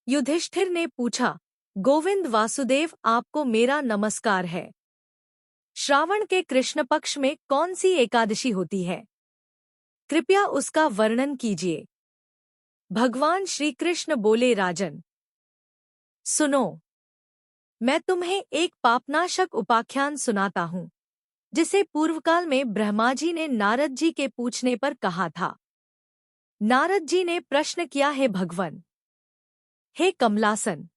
युधिष्ठिर ने पूछा, गोविंद वासुदेव, आपको मेरा नमस्कार है। श्रावण के कृष्ण पक्ष में कौन सी एकादशी होती है? कृपया उसका वर्णन कीजिए। भगवान श्री कृष्ण बोले, राजन सुनो, मैं तुम्हें एक पापनाशक उपाख्यान सुनाता हूँ, जिसे पूर्वकाल में ब्रह्मा जी ने नारद जी के पूछने पर कहा था। नारद जी ने प्रश्न किया, है भगवन, हे कमलासन,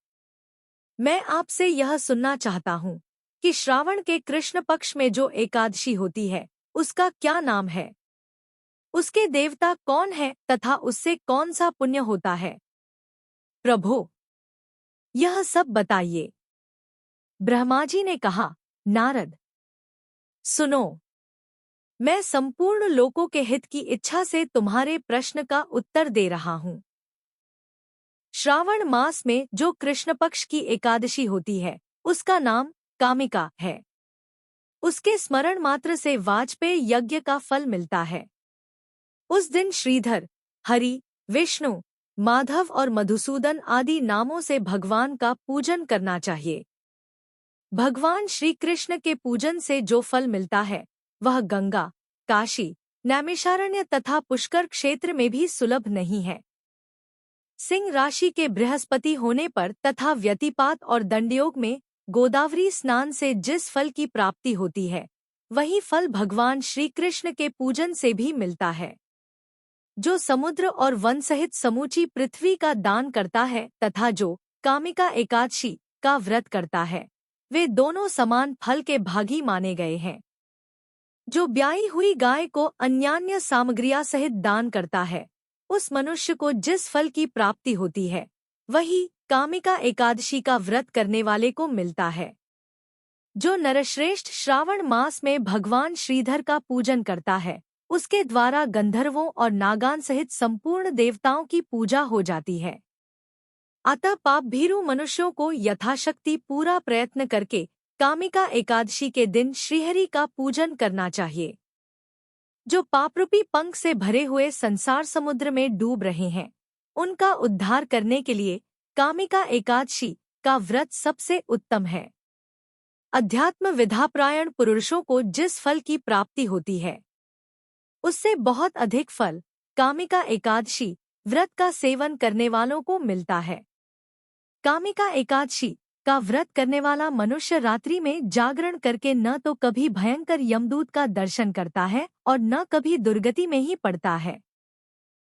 मैं आपसे यह सुनना चाहता हूँ कि श्रावण के कृष्ण पक्ष में जो एकादशी होती है उसका क्या नाम है, उसके देवता कौन है तथा उससे कौन सा पुण्य होता है? प्रभो, यह सब बताइए। ब्रह्मा जी ने कहा, नारद सुनो, मैं संपूर्ण लोकों के हित की इच्छा से तुम्हारे प्रश्न का उत्तर दे रहा हूँ। श्रावण मास में जो कृष्ण पक्ष की एकादशी होती है उसका नाम कामिका है। उसके स्मरण मात्र से वाजपेय यज्ञ का फल मिलता है। उस दिन श्रीधर, हरि, विष्णु, माधव और मधुसूदन आदि नामों से भगवान का पूजन करना चाहिए। भगवान श्री कृष्ण के पूजन से जो फल मिलता है वह गंगा, काशी, नैमिषारण्य तथा पुष्कर क्षेत्र में भी सुलभ नहीं है। सिंह राशि के बृहस्पति होने पर तथा व्यतिपात और दंडयोग में गोदावरी स्नान से जिस फल की प्राप्ति होती है वही फल भगवान श्री कृष्ण के पूजन से भी मिलता है। जो समुद्र और वन सहित समूची पृथ्वी का दान करता है तथा जो कामिका एकादशी का व्रत करता है वे दोनों समान फल के भागी माने गए हैं। जो ब्याई हुई गाय को अन्यान्य सामग्रियां सहित दान करता है उस मनुष्य को जिस फल की प्राप्ति होती है वही कामिका एकादशी का व्रत करने वाले को मिलता है। जो नरश्रेष्ठ श्रावण मास में भगवान श्रीधर का पूजन करता है उसके द्वारा गंधर्वों और नागान सहित संपूर्ण देवताओं की पूजा हो जाती है। अतः पापभीरु मनुष्यों को यथाशक्ति पूरा प्रयत्न करके कामिका एकादशी के दिन श्रीहरि का पूजन करना चाहिए। जो पापरूपी पंख से भरे हुए संसार समुद्र में डूब रहे हैं उनका उद्धार करने के लिए कामिका एकादशी का व्रत सबसे उत्तम है। अध्यात्म विधापरायण पुरुषों को जिस फल की प्राप्ति होती है उससे बहुत अधिक फल कामिका एकादशी व्रत का सेवन करने वालों को मिलता है। कामिका एकादशी का व्रत करने वाला मनुष्य रात्रि में जागरण करके न तो कभी भयंकर यमदूत का दर्शन करता है और न कभी दुर्गति में ही पड़ता है।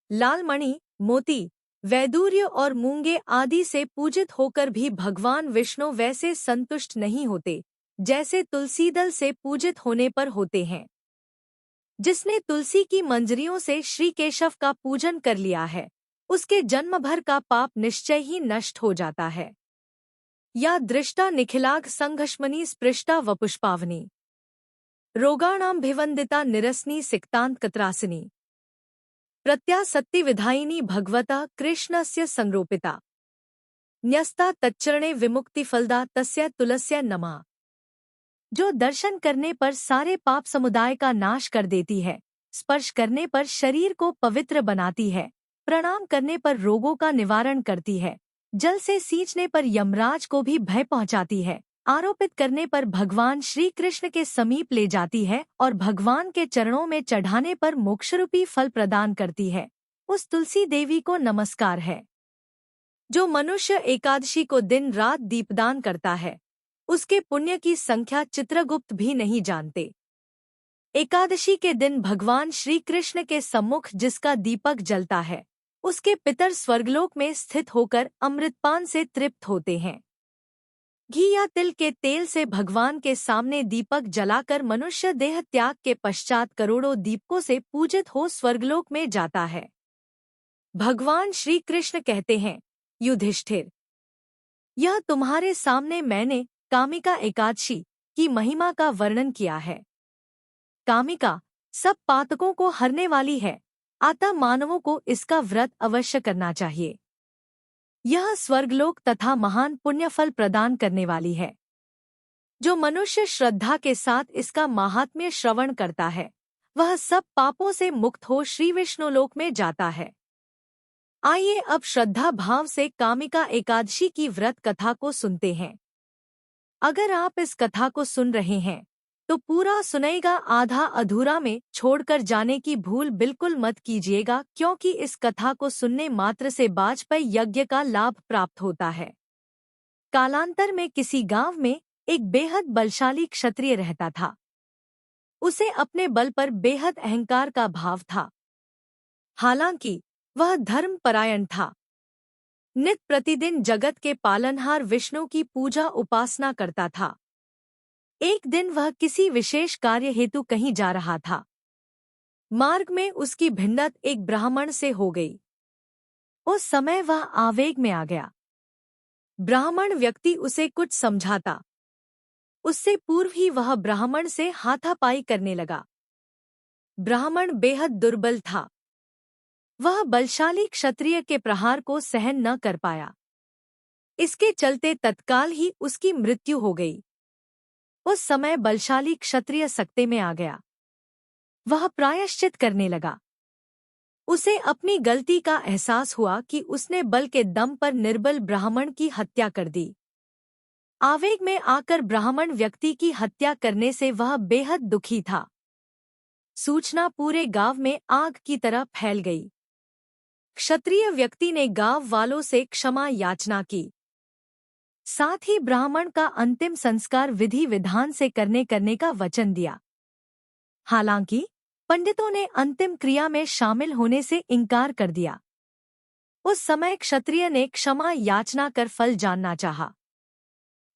लालमणि, मोती, वैदूर्य और मूंगे आदि से पूजित होकर भी भगवान विष्णु वैसे संतुष्ट नहीं होते जैसे तुलसी दल से पूजित होने पर होते हैं। जिसने तुलसी की मंजरियों से श्री केशव का पूजन कर लिया है उसके जन्म भर का पाप निश्चय ही नष्ट हो जाता है। या दृष्टा निखिलाघ संघष्मनी स्पृष्टा वपुष्पावनी रोगाणाम भिवंदिता निरसनी सिक्तांत कत्रासिनी प्रत्यासत्ति विधायिनी भगवता कृष्णस्य संरोपिता न्यस्ता तच्चरणे विमुक्ति फलदा तस्य तुलस्य नमः। जो दर्शन करने पर सारे पाप समुदाय का नाश कर देती है, स्पर्श करने पर शरीर को पवित्र बनाती है, प्रणाम करने पर रोगों का निवारण करती है, जल से सींचने पर यमराज को भी भय पहुंचाती है, आरोपित करने पर भगवान श्री कृष्ण के समीप ले जाती है और भगवान के चरणों में चढ़ाने पर मोक्षरूपी फल प्रदान करती है, उस तुलसी देवी को नमस्कार है। जो मनुष्य एकादशी को दिन रात दीपदान करता है उसके पुण्य की संख्या चित्रगुप्त भी नहीं जानते। एकादशी के दिन भगवान श्री कृष्ण के सम्मुख जिसका दीपक जलता है उसके पितर स्वर्गलोक में स्थित होकर अमृतपान से तृप्त होते हैं। घी या तिल के तेल से भगवान के सामने दीपक जलाकर मनुष्य देह त्याग के पश्चात करोड़ों दीपकों से पूजित हो स्वर्गलोक में जाता है। भगवान श्री कृष्ण कहते हैं, युधिष्ठिर, यह तुम्हारे सामने मैंने कामिका एकादशी की महिमा का वर्णन किया है। कामिका सब पातकों को हरने वाली है, अतः मानवों को इसका व्रत अवश्य करना चाहिए। यह स्वर्गलोक तथा महान पुण्यफल प्रदान करने वाली है। जो मनुष्य श्रद्धा के साथ इसका माहात्म्य श्रवण करता है वह सब पापों से मुक्त हो श्री विष्णुलोक में जाता है। आइए अब श्रद्धा भाव से कामिका एकादशी की व्रत कथा को सुनते हैं। अगर आप इस कथा को सुन रहे हैं तो पूरा सुनेगा, आधा अधूरा में छोड़कर जाने की भूल बिल्कुल मत कीजिएगा, क्योंकि इस कथा को सुनने मात्र से वाजपेयी यज्ञ का लाभ प्राप्त होता है। कालांतर में किसी गांव में एक बेहद बलशाली क्षत्रिय रहता था। उसे अपने बल पर बेहद अहंकार का भाव था। हालांकि वह धर्मपरायण था। नित प्रतिदिन जगत के पालनहार विष्णु की पूजा उपासना करता था। एक दिन वह किसी विशेष कार्य हेतु कहीं जा रहा था। मार्ग में उसकी भिन्नत एक ब्राह्मण से हो गई। उस समय वह आवेग में आ गया। ब्राह्मण व्यक्ति उसे कुछ समझाता, उससे पूर्व ही वह ब्राह्मण से हाथापाई करने लगा। ब्राह्मण बेहद दुर्बल था। वह बलशाली क्षत्रिय के प्रहार को सहन न कर पाया। इसके चलते तत्काल ही उसकी मृत्यु हो गई। उस समय बलशाली क्षत्रिय सकते में आ गया। वह प्रायश्चित करने लगा। उसे अपनी गलती का एहसास हुआ कि उसने बल के दम पर निर्बल ब्राह्मण की हत्या कर दी। आवेग में आकर ब्राह्मण व्यक्ति की हत्या करने से वह बेहद दुखी था। सूचना पूरे गांव में आग की तरह फैल गई। क्षत्रिय व्यक्ति ने गांव वालों से क्षमा याचना की। साथ ही ब्राह्मण का अंतिम संस्कार विधि विधान से करने का वचन दिया। हालांकि पंडितों ने अंतिम क्रिया में शामिल होने से इनकार कर दिया। उस समय क्षत्रिय ने क्षमा याचना कर फल जानना चाहा।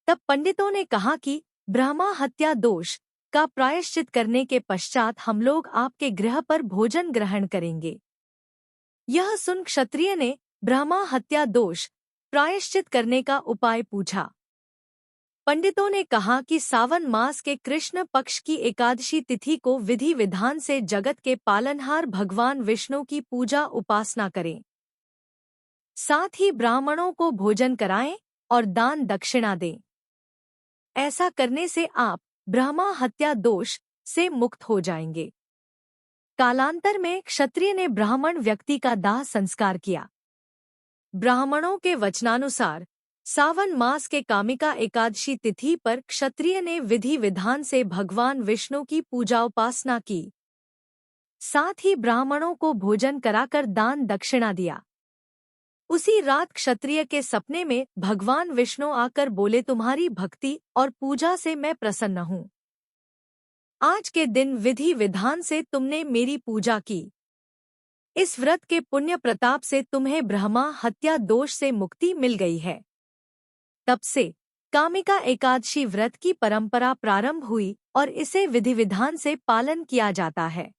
तब पंडितों ने कहा कि ब्रह्मा हत्या दोष का प्रायश्चित करने के पश्चात हम लोग आपके गृह पर भोजन ग्रहण करेंगे। यह सुन क्षत्रिय ने ब्रह्मा हत्या दोष प्रायश्चित करने का उपाय पूछा। पंडितों ने कहा कि सावन मास के कृष्ण पक्ष की एकादशी तिथि को विधि विधान से जगत के पालनहार भगवान विष्णु की पूजा उपासना करें। साथ ही ब्राह्मणों को भोजन कराएं और दान दक्षिणा दें। ऐसा करने से आप ब्रह्मा हत्या दोष से मुक्त हो जाएंगे। कालांतर में क्षत्रिय ने ब्राह्मण व्यक्ति का दाह संस्कार किया। ब्राह्मणों के वचनानुसार सावन मास के कामिका एकादशी तिथि पर क्षत्रिय ने विधि विधान से भगवान विष्णु की पूजा उपासना की। साथ ही ब्राह्मणों को भोजन कराकर दान दक्षिणा दिया। उसी रात क्षत्रिय के सपने में भगवान विष्णु आकर बोले, तुम्हारी भक्ति और पूजा से मैं प्रसन्न हूँ। आज के दिन विधि विधान से तुमने मेरी पूजा की। इस व्रत के पुण्य प्रताप से तुम्हें ब्रह्मा हत्या दोष से मुक्ति मिल गई है। तब से कामिका एकादशी व्रत की परंपरा प्रारंभ हुई और इसे विधि विधान से पालन किया जाता है।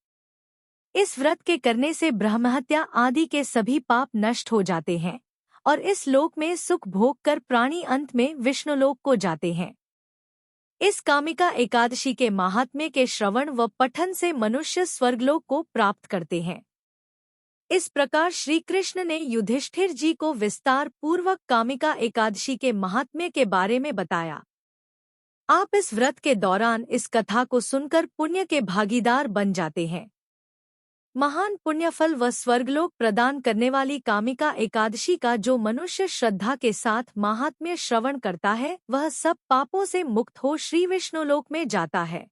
इस व्रत के करने से ब्रह्महत्या आदि के सभी पाप नष्ट हो जाते हैं और इस लोक में सुख भोग कर प्राणी अंत में विष्णुलोक को जाते हैं। इस कामिका एकादशी के महात्म्य के श्रवण व पठन से मनुष्य स्वर्गलोक को प्राप्त करते हैं। इस प्रकार श्री कृष्ण ने युधिष्ठिर जी को विस्तार पूर्वक कामिका एकादशी के महात्म्य के बारे में बताया। आप इस व्रत के दौरान इस कथा को सुनकर पुण्य के भागीदार बन जाते हैं। महान पुण्यफल व स्वर्गलोक प्रदान करने वाली कामिका एकादशी का जो मनुष्य श्रद्धा के साथ महात्म्य श्रवण करता है, वह सब पापों से मुक्त हो श्री विष्णुलोक में जाता है।